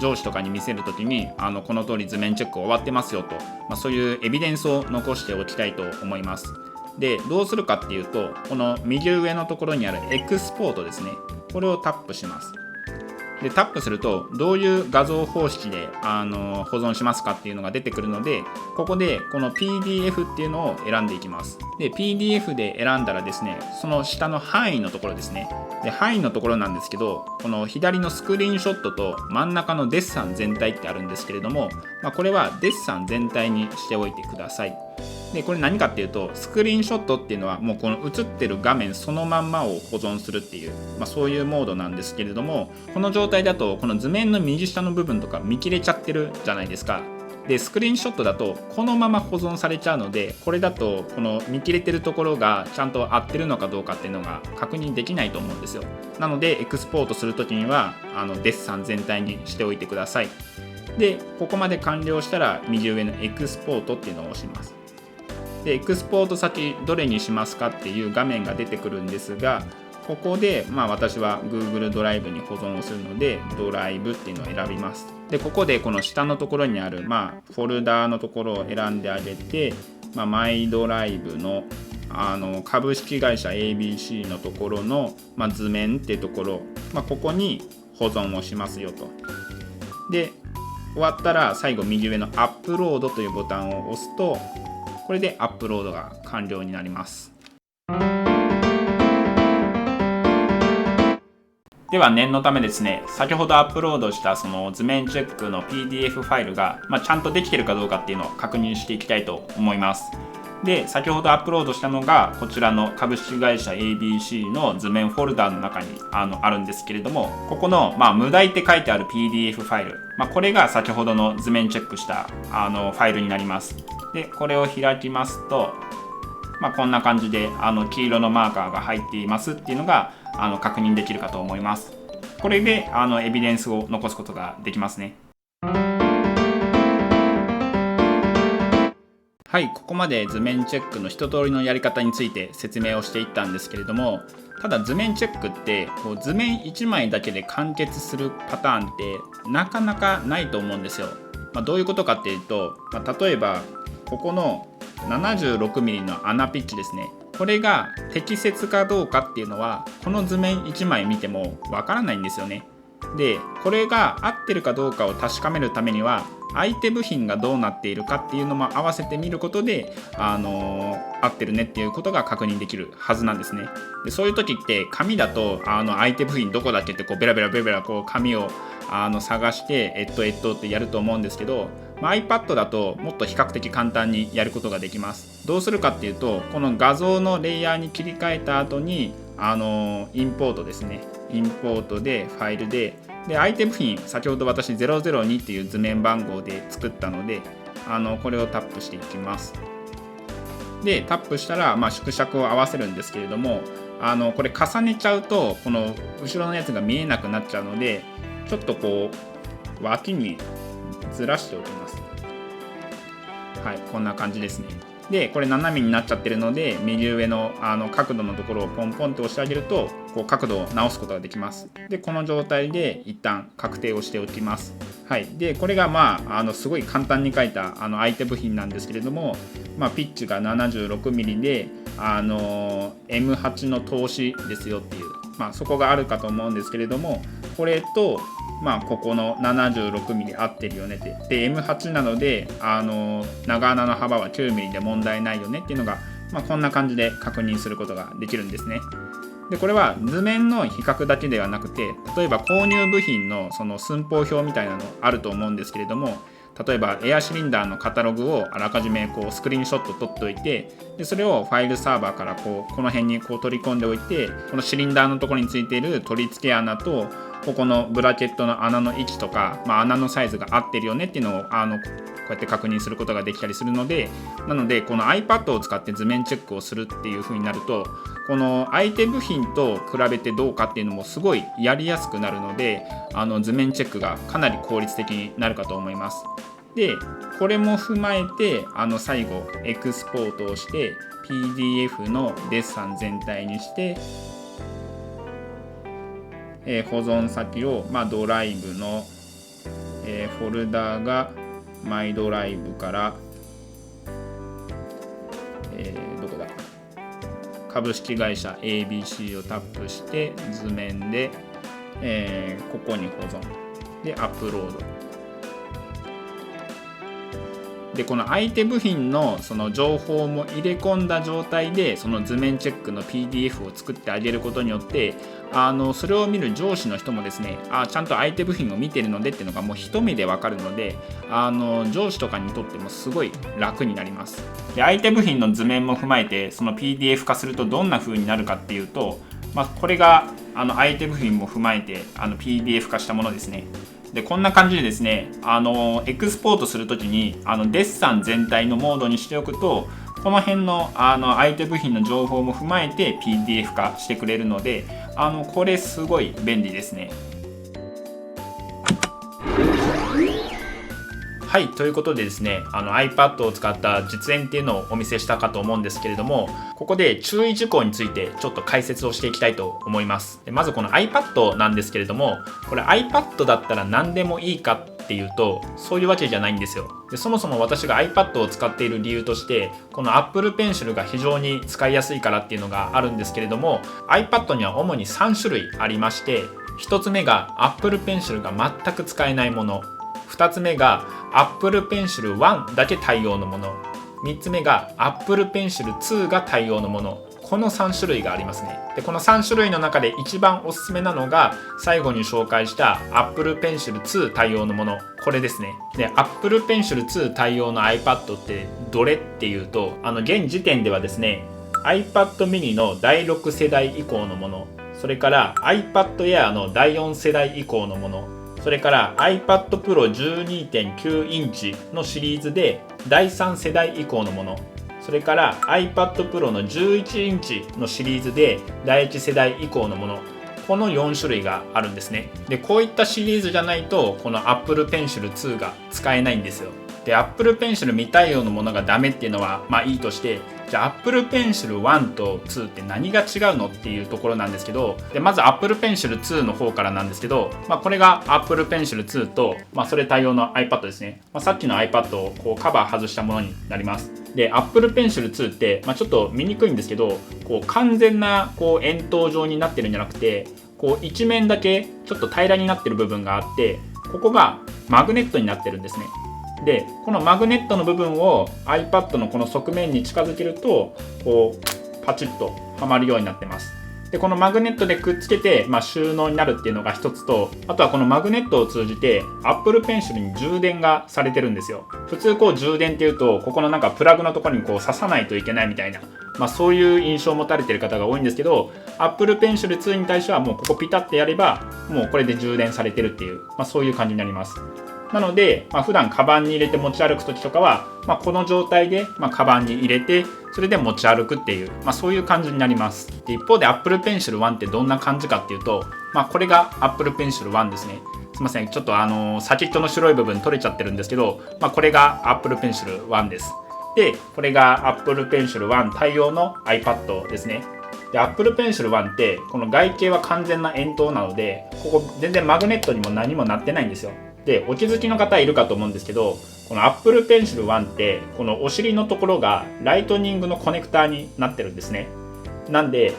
S1: 上司とかに見せるときにこの通り図面チェック終わってますよと、そういうエビデンスを残しておきたいと思います。で、どうするかっていうと、この右上のところにあるエクスポートですね、これをタップします。で、タップするとどういう画像方式で保存しますかっていうのが出てくるので、ここでこの PDF っていうのを選んでいきます。で、 PDF で選んだらですね、その下の範囲のところですね、で範囲のところなんですけど、この左のスクリーンショットと真ん中のデッサン全体ってあるんですけれども、これはデッサン全体にしておいてください。で、これ何かっていうと、スクリーンショットっていうのはもうこの映ってる画面そのまんまを保存するっていう、そういうモードなんですけれども、この状態だとこの図面の右下の部分とか見切れちゃってるじゃないですか。で、スクリーンショットだとこのまま保存されちゃうので、これだとこの見切れてるところがちゃんと合ってるのかどうかっていうのが確認できないと思うんですよ。なのでエクスポートするときにはデッサン全体にしておいてください。で、ここまで完了したら右上のエクスポートっていうのを押します。で、エクスポート先どれにしますかっていう画面が出てくるんですが、ここで私は Google ドライブに保存をするので、ドライブっていうのを選びます。で、ここでこの下のところにあるフォルダーのところを選んであげて、マイドライブの株式会社 ABC のところの、図面っていうところ、ここに保存をしますよと。で、終わったら最後右上のアップロードというボタンを押すと、これでアップロードが完了になります。では念のためですね、先ほどアップロードしたその図面チェックの PDF ファイルが、ちゃんとできているかどうかっていうのを確認していきたいと思います。で、先ほどアップロードしたのがこちらの株式会社 ABC の図面フォルダの中にあるんですけれども、ここの、無題って書いてある PDF ファイル、これが先ほどの図面チェックしたファイルになります。で、これを開きますと、こんな感じで黄色のマーカーが入っていますっていうのが確認できるかと思います。これでエビデンスを残すことができますね。はい、ここまで図面チェックの一通りのやり方について説明をしていったんですけれども、ただ図面チェックってこう図面1枚だけで完結するパターンってなかなかないと思うんですよ。どういうことかっていうと、例えばここの 76mm の穴ピッチですね、これが適切かどうかっていうのはこの図面1枚見てもわからないんですよね。で、これが合ってるかどうかを確かめるためには相手部品がどうなっているかっていうのも合わせてみることで、合ってるねっていうことが確認できるはずなんですね。で、そういう時って紙だと相手部品どこだっけってこうベラベラこう紙を探してってやると思うんですけど、iPad だともっと比較的簡単にやることができます。どうするかっていうと、この画像のレイヤーに切り替えた後にインポートですね、インポートでファイルで相手部品、先ほど私002っていう図面番号で作ったのでこれをタップしていきます。で、タップしたら縮尺を合わせるんですけれども、これ重ねちゃうとこの後ろのやつが見えなくなっちゃうので、ちょっとこう脇にずらしておきます。はい、こんな感じですね。で、これ斜めになっちゃってるので、右上の角度のところをポンポンと押してあげるとこう角度を直すことができます。で、この状態で一旦確定をしておきます。はい、でこれがすごい簡単に書いた相手部品なんですけれども、ピッチが 76mm でM8 の通しですよっていう、そこがあるかと思うんですけれども、これとここの 76mm 合ってるよねって。で、M8 なので長穴の幅は 9mm で問題ないよねっていうのが、こんな感じで確認することができるんですね。で、これは図面の比較だけではなくて、例えば購入部品のその寸法表みたいなのあると思うんですけれども、例えばエアシリンダーのカタログをあらかじめこうスクリーンショット撮っておいて、でそれをファイルサーバーからこの辺にこう取り込んでおいて、このシリンダーのところについている取り付け穴とここのブラケットの穴の位置とか、穴のサイズが合ってるよねっていうのをこうやって確認することができたりするので、なのでこの iPad を使って図面チェックをするっていう風になると、この相手部品と比べてどうかっていうのもすごいやりやすくなるので、図面チェックがかなり効率的になるかと思います。で、これも踏まえて最後エクスポートをして PDF のデッサン全体にして、保存先を、ドライブの、フォルダがマイドライブから、どこだ、株式会社 ABC をタップして図面で、ここに保存でアップロードで、この相手部品のその情報も入れ込んだ状態でその図面チェックの PDF を作ってあげることによって、それを見る上司の人もですね、ちゃんと相手部品を見てるのでっていうのがもう一目でわかるので、上司とかにとってもすごい楽になります。で、相手部品の図面も踏まえてその PDF 化するとどんな風になるかっていうと、これが相手部品も踏まえてPDF 化したものですね。で、こんな感じでですね、エクスポートするときにデッサン全体のモードにしておくと、この辺の相手部品の情報も踏まえて PDF 化してくれるので、これすごい便利ですね。はい、ということでですね、iPad を使った実演っていうのをお見せしたかと思うんですけれども、ここで注意事項についてちょっと解説をしていきたいと思います。で、まずこの iPad なんですけれども、これ iPad だったら何でもいいかっていうと、そういうわけじゃないんですよ。で、そもそも私が iPad を使っている理由として、この Apple Pencil が非常に使いやすいからっていうのがあるんですけれども、 iPad には主に3種類ありまして、1つ目が Apple Pencil が全く使えないもの、2つ目が Apple Pencil 1だけ対応のもの、3つ目が Apple Pencil 2が対応のもの、この3種類がありますね。でこの3種類の中で一番おすすめなのが最後に紹介した Apple Pencil 2対応のもの、これですね。で Apple Pencil 2対応の iPad ってどれっていうと、現時点ではですね iPad mini の第6世代以降のもの、それから iPad Air の第4世代以降のもの、それから iPad Pro 12.9 インチのシリーズで第3世代以降のもの、それから iPad Pro の11インチのシリーズで第1世代以降のもの、この4種類があるんですね。でこういったシリーズじゃないとこの Apple Pencil 2が使えないんですよ。で Apple Pencil 未対応のものがダメっていうのはまあいいとして、じゃあ Apple Pencil 1と2って何が違うのっていうところなんですけど、でまず Apple Pencil 2の方からなんですけど、これが Apple Pencil 2と、それ対応の iPad ですね。さっきの iPad をこうカバー外したものになります。で Apple Pencil 2って、ちょっと見にくいんですけど、こう完全なこう円筒状になってるんじゃなくて、こう一面だけちょっと平らになってる部分があって、ここがマグネットになってるんですね。でこのマグネットの部分を iPad のこの側面に近づけるとこうパチッとはまるようになってます。でこのマグネットでくっつけて、収納になるっていうのが一つと、あとはこのマグネットを通じて Apple Pencil に充電がされてるんですよ。普通こう充電っていうとここのなんかプラグのところにこう刺さないといけないみたいな、そういう印象を持たれてる方が多いんですけど、 Apple Pencil 2に対してはもうここピタッてやればもうこれで充電されてるっていう、そういう感じになります。なので、普段カバンに入れて持ち歩く時とかは、この状態で、カバンに入れてそれで持ち歩くっていう、そういう感じになります。で一方で Apple Pencil 1ってどんな感じかっていうと、これが Apple Pencil 1ですね。すいません、ちょっと先っちょの白い部分取れちゃってるんですけど、これが Apple Pencil 1です。でこれが Apple Pencil 1対応の iPad ですね。で Apple Pencil 1ってこの外形は完全な円筒なので、ここ全然マグネットにも何もなってないんですよ。でお気づきの方いるかと思うんですけど、この Apple Pencil 1ってこのお尻のところがライトニングのコネクターになってるんですね。なんで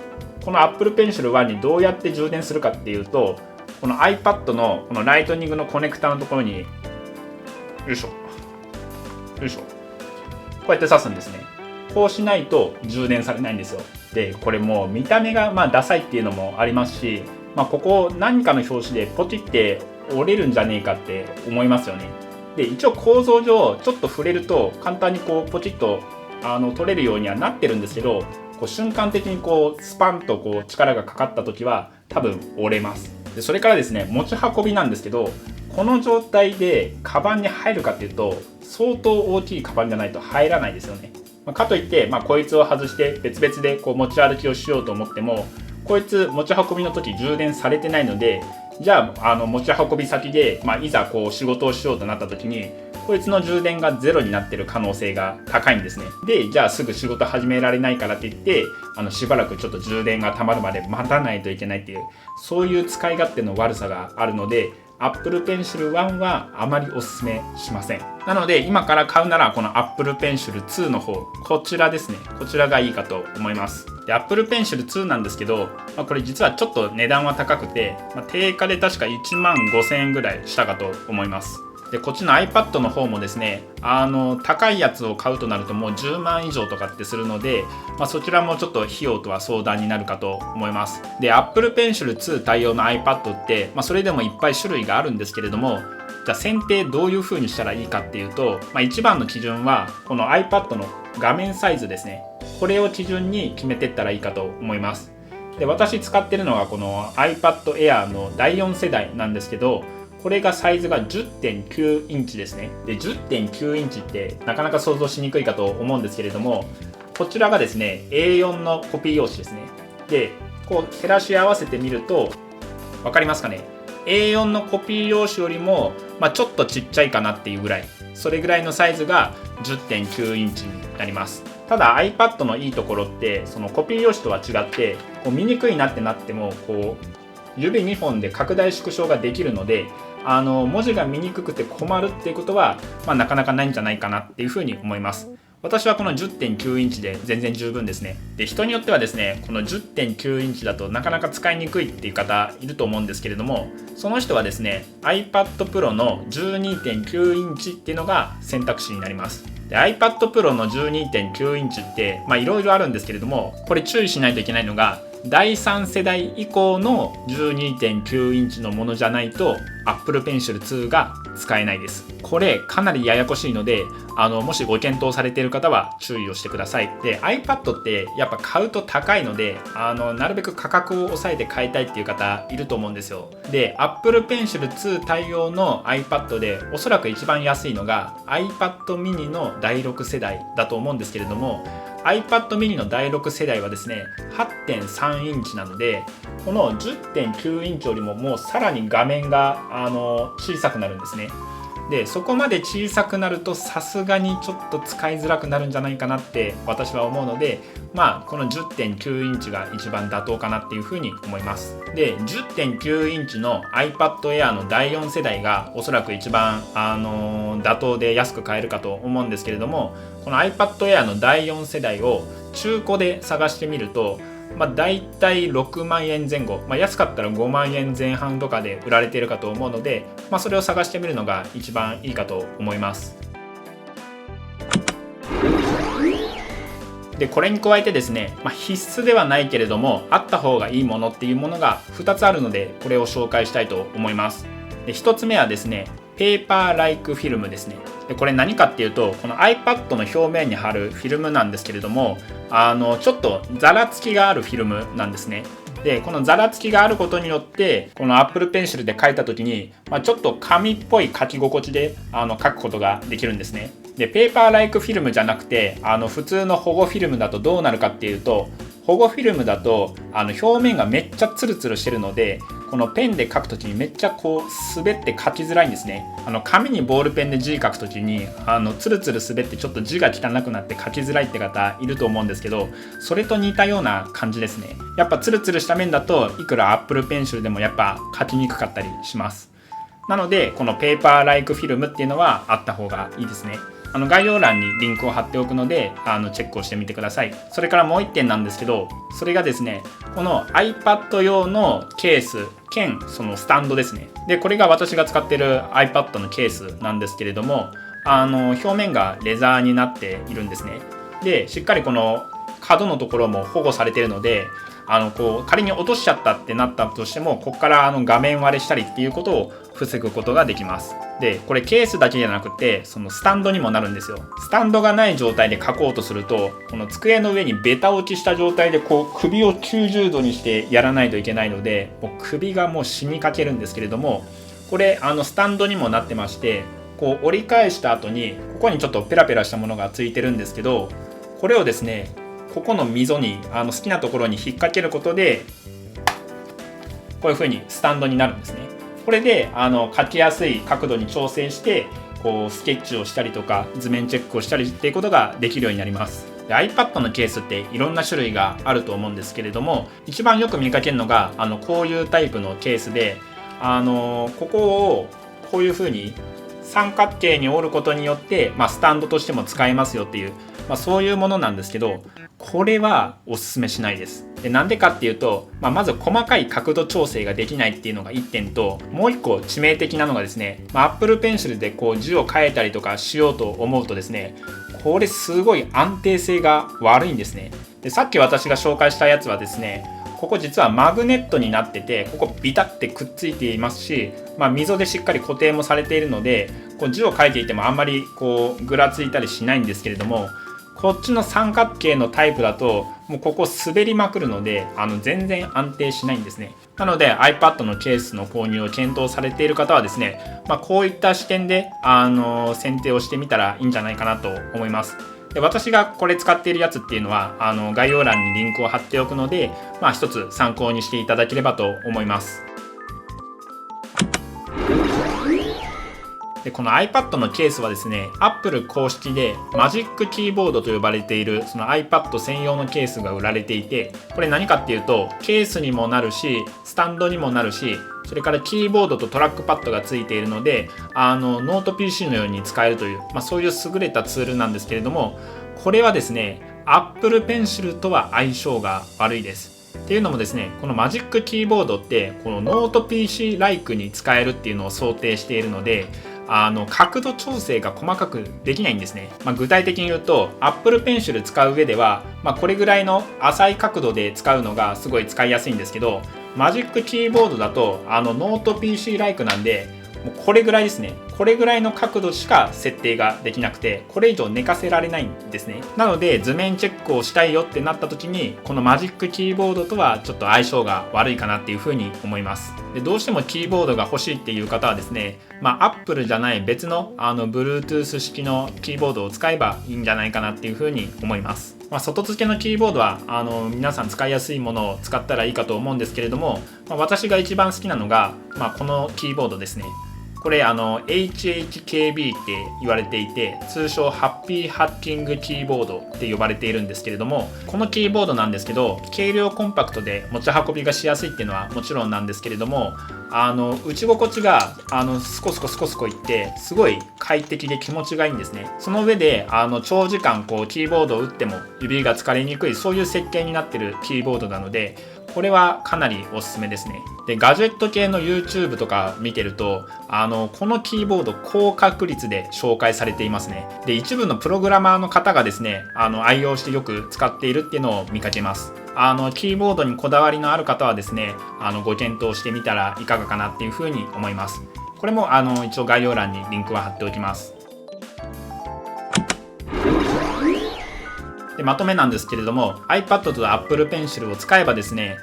S1: この Apple Pencil 1にどうやって充電するかっていうと、この iPad のこのライトニングのコネクターのところによいしょよいしょこうやって挿すんですね。こうしないと充電されないんですよ。でこれもう見た目がダサいっていうのもありますし、ここ何かの拍子でポチって折れるんじゃねえかって思いますよね。で一応構造上ちょっと触れると簡単にこうポチッと取れるようにはなってるんですけど、こう瞬間的にこうスパンとこう力がかかった時は多分折れます。でそれからですね、持ち運びなんですけど、この状態でカバンに入るかっていうと相当大きいカバンじゃないと入らないですよね。かといって、こいつを外して別々でこう持ち歩きをしようと思っても、こいつ持ち運びの時充電されてないので、じゃあ持ち運び先で、いざこう仕事をしようとなった時にこいつの充電がゼロになってる可能性が高いんですね。でじゃあすぐ仕事始められないからって言ってしばらくちょっと充電が溜まるまで待たないといけないっていう、そういう使い勝手の悪さがあるので Apple Pencil 1はあまりおすすめしません。なので今から買うならこの Apple Pencil 2の方、こちらですね、こちらがいいかと思います。で Apple Pencil 2なんですけど、これ実はちょっと値段は高くて、定価で確か1万5000円ぐらいしたかと思います。でこっちの iPad の方もですね、高いやつを買うとなるともう10万以上とかってするので、そちらもちょっと費用とは相談になるかと思います。で Apple Pencil 2対応の iPad って、それでもいっぱい種類があるんですけれども、じゃあ選定どういう風にしたらいいかっていうと、一番の基準はこの iPad の画面サイズですね。これを基準に決めていったらいいかと思います。で私使ってるのがこの iPad Air の第4世代なんですけど、これがサイズが 10.9 インチですね。で 10.9 インチってなかなか想像しにくいかと思うんですけれども、こちらがですね A4 のコピー用紙ですね。でこう照らし合わせてみると分かりますかね。 A4 のコピー用紙よりも、ちょっとちっちゃいかなっていうぐらい、それぐらいのサイズが 10.9 インチになります。ただ iPad のいいところってそのコピー用紙とは違ってこう見にくいなってなってもこう指2本で拡大縮小ができるので、文字が見にくくて困るっていうことは、なかなかないんじゃないかなっていうふうに思います。私はこの 10.9 インチで全然十分ですね。で人によってはですね、この 10.9 インチだとなかなか使いにくいっていう方いると思うんですけれども、その人はですね iPad Pro の 12.9 インチっていうのが選択肢になります。で iPad Pro の 12.9 インチっていろいろあるんですけれども、これ注意しないといけないのが、第3世代以降の 12.9 インチのものじゃないと Apple Pencil 2が使えないです。これかなりややこしいので、もしご検討されている方は注意をしてください。で iPad ってやっぱ買うと高いので、なるべく価格を抑えて買いたいっていう方いると思うんですよ。で Apple Pencil 2対応の iPad でおそらく一番安いのが iPad mini の第6世代だと思うんですけれども、iPad mini の第6世代はですね 8.3 インチなので、この 10.9 インチよりももうさらに画面が小さくなるんですね。でそこまで小さくなるとさすがにちょっと使いづらくなるんじゃないかなって私は思うので、この 10.9 インチが一番妥当かなっていうふうに思います。で 10.9 インチの iPad Air の第4世代がおそらく一番妥当で安く買えるかと思うんですけれども、この iPad Air の第4世代を中古で探してみるとだいたい6万円前後、安かったら5万円前半とかで売られているかと思うので、それを探してみるのが一番いいかと思います。でこれに加えてですね、必須ではないけれどもあった方がいいものっていうものが2つあるので、これを紹介したいと思います。で1つ目はですね、ペーパーライクフィルムですね。でこれ何かっていうと、この iPad の表面に貼るフィルムなんですけれども、ちょっとザラつきがあるフィルムなんですね。でこのザラつきがあることによって、この Apple Pencil で書いた時に、ちょっと紙っぽい書き心地で書くことができるんですね。でペーパーライクフィルムじゃなくて普通の保護フィルムだとどうなるかっていうと、保護フィルムだと表面がめっちゃツルツルしてるので、このペンで書くときにめっちゃ滑って書きづらいんですね。紙にボールペンで字書くときにツルツル滑ってちょっと字が汚くなって書きづらいって方いると思うんですけど、それと似たような感じですね。やっぱツルツルした面だといくら Apple Pencil でもやっぱ書きにくかったりします。なのでこのペーパーライクフィルムっていうのはあった方がいいですね。概要欄にリンクを貼っておくのでチェックをしてみてください。それからもう1点なんですけど、それがですね、この iPad 用のケース兼そのスタンドですね。でこれが私が使っている iPad のケースなんですけれども、表面がレザーになっているんですね。でしっかりこの角のところも保護されているので、仮に落としちゃったってなったとしても、ここから画面割れしたりっていうことを防ぐことができます。でこれケースだけじゃなくてそのスタンドにもなるんですよ。スタンドがない状態で書こうとすると、この机の上にベタ落ちした状態で首を90度にしてやらないといけないので、もう首がもう死にかけるんですけれども、これスタンドにもなってまして、折り返した後にここにちょっとペラペラしたものがついてるんですけど、これをですね、ここの溝に好きなところに引っ掛けることでこういう風にスタンドになるんですね。これで書きやすい角度に調整してスケッチをしたりとか図面チェックをしたりっていうことができるようになります。で iPad のケースっていろんな種類があると思うんですけれども、一番よく見かけるのがこういうタイプのケースで、ここをこういう風に三角形に折ることによって、スタンドとしても使えますよっていう、そういうものなんですけど、これはおすすめしないです。でなんでかっていうと、まず細かい角度調整ができないっていうのが1点と、もう1個致命的なのがですね、Apple Pencil で字を変えたりとかしようと思うとですね、これすごい安定性が悪いんですね。でさっき私が紹介したやつはですね、ここ実はマグネットになってて、ここビタってくっついていますし、溝でしっかり固定もされているので、字を書いていてもあんまりぐらついたりしないんですけれども、こっちの三角形のタイプだともうここ滑りまくるので全然安定しないんですね。なので iPad のケースの購入を検討されている方はですね、こういった視点で選定をしてみたらいいんじゃないかなと思います。で私がこれ使っているやつっていうのは概要欄にリンクを貼っておくので、一つ参考にしていただければと思います。でこの iPad のケースはですね、Apple 公式でマジックキーボードと呼ばれているその iPad 専用のケースが売られていて、これ何かっていうと、ケースにもなるしスタンドにもなるし、それからキーボードとトラックパッドがついているのでノート PC のように使えるという、そういう優れたツールなんですけれども、これはですね Apple Pencil とは相性が悪いです。っていうのもですね、このマジックキーボードってこのノート PC ライクに使えるっていうのを想定しているので、角度調整が細かくできないんですね。具体的に言うと Apple Pencil 使う上では、これぐらいの浅い角度で使うのがすごい使いやすいんですけど、マジックキーボードだとノート PC ライクなんで、もうこれぐらいですね。これぐらいの角度しか設定ができなくて、これ以上寝かせられないんですね。なので図面チェックをしたいよってなった時に、このマジックキーボードとはちょっと相性が悪いかなっていうふうに思います。で、どうしてもキーボードが欲しいっていう方はですね、Apple じゃない別のBluetooth 式のキーボードを使えばいいんじゃないかなっていうふうに思います。外付けのキーボードは皆さん使いやすいものを使ったらいいかと思うんですけれども、私が一番好きなのが、このキーボードですね。これHHKB って言われていて、通称ハッピーハッキングキーボードって呼ばれているんですけれども、このキーボードなんですけど、軽量コンパクトで持ち運びがしやすいっていうのはもちろんなんですけれども、打ち心地がスコスコいって、すごい快適で気持ちがいいんですね。その上で長時間キーボードを打っても指が疲れにくい、そういう設計になっているキーボードなので、これはかなりおすすめですね。で、ガジェット系の YouTube とか見てると、このキーボード高確率で紹介されていますね。で、一部のプログラマーの方がですね、愛用してよく使っているっていうのを見かけます。キーボードにこだわりのある方はですね、ご検討してみたらいかがかなっていうふうに思います。これも一応概要欄にリンクは貼っておきます。で、まとめなんですけれども、 iPad と Apple Pencil を使えばですね、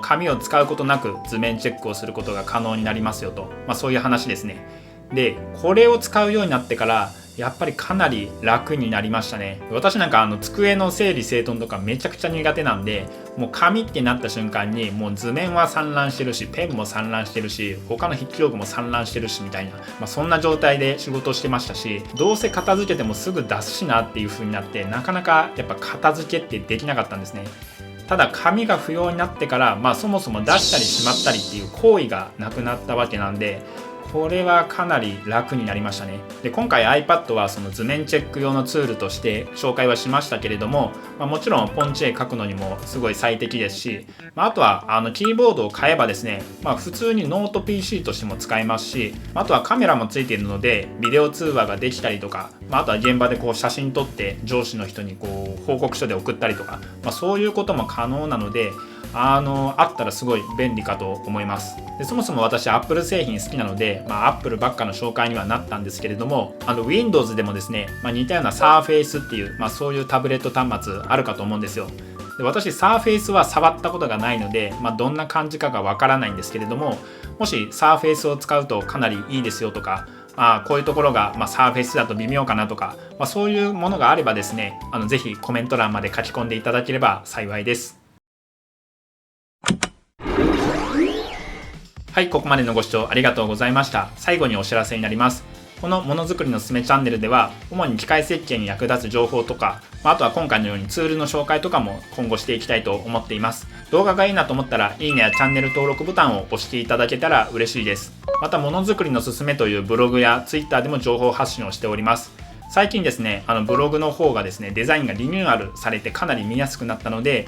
S1: 紙を使うことなく図面チェックをすることが可能になりますよと、そういう話ですね。で、これを使うようになってからやっぱりかなり楽になりましたね。私なんか机の整理整頓とかめちゃくちゃ苦手なんで、もう紙ってなった瞬間にもう図面は散乱してるし、ペンも散乱してるし、他の筆記用具も散乱してるしみたいな、そんな状態で仕事をしてましたし、どうせ片付けてもすぐ出すしなっていう風になって、なかなかやっぱ片付けってできなかったんですね。ただ紙が不要になってから、そもそも出したりしまったりっていう行為がなくなったわけなんで、これはかなり楽になりましたね。で、今回 iPad はその図面チェック用のツールとして紹介はしましたけれども、もちろんポンチ絵描くのにもすごい最適ですし、あとはキーボードを買えばですね、普通にノート PC としても使えますし、あとはカメラもついているのでビデオ通話ができたりとか、あとは現場で写真撮って上司の人に報告書で送ったりとか、そういうことも可能なので、あったらすごい便利かと思います。で、そもそも私 Apple 製品好きなので、Apple ばっかの紹介にはなったんですけれども、Windows でもですね、似たような Surface っていう、そういうタブレット端末あるかと思うんですよ。で、私 Surface は触ったことがないので、どんな感じかがわからないんですけれども、もし Surface を使うとかなりいいですよとか、こういうところが、Surface だと微妙かなとか、そういうものがあればですね、ぜひコメント欄まで書き込んでいただければ幸いです。はい、ここまでのご視聴ありがとうございました。最後にお知らせになります。このものづくりのすすめチャンネルでは、主に機械設計に役立つ情報とか、あとは今回のようにツールの紹介とかも今後していきたいと思っています。動画がいいなと思ったら、いいねやチャンネル登録ボタンを押していただけたら嬉しいです。また、ものづくりのすすめというブログや Twitter でも情報発信をしております。最近ですね、ブログの方がですね、デザインがリニューアルされてかなり見やすくなったので、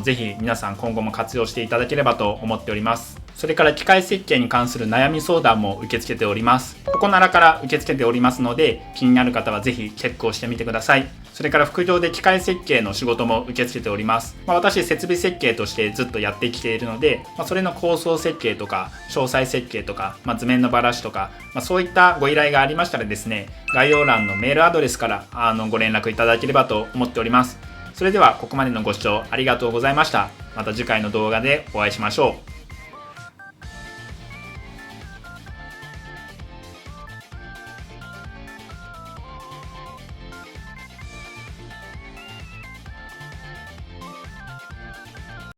S1: ぜひ皆さん今後も活用していただければと思っております。それから機械設計に関する悩み相談も受け付けております。ここならから受け付けておりますので、気になる方はぜひチェックをしてみてください。それから副業で機械設計の仕事も受け付けております。私、設備設計としてずっとやってきているので、それの構想設計とか、詳細設計とか、図面のバラシとか、そういったご依頼がありましたらですね、概要欄のメールアドレスからご連絡いただければと思っております。それではここまでのご視聴ありがとうございました。また次回の動画でお会いしましょう。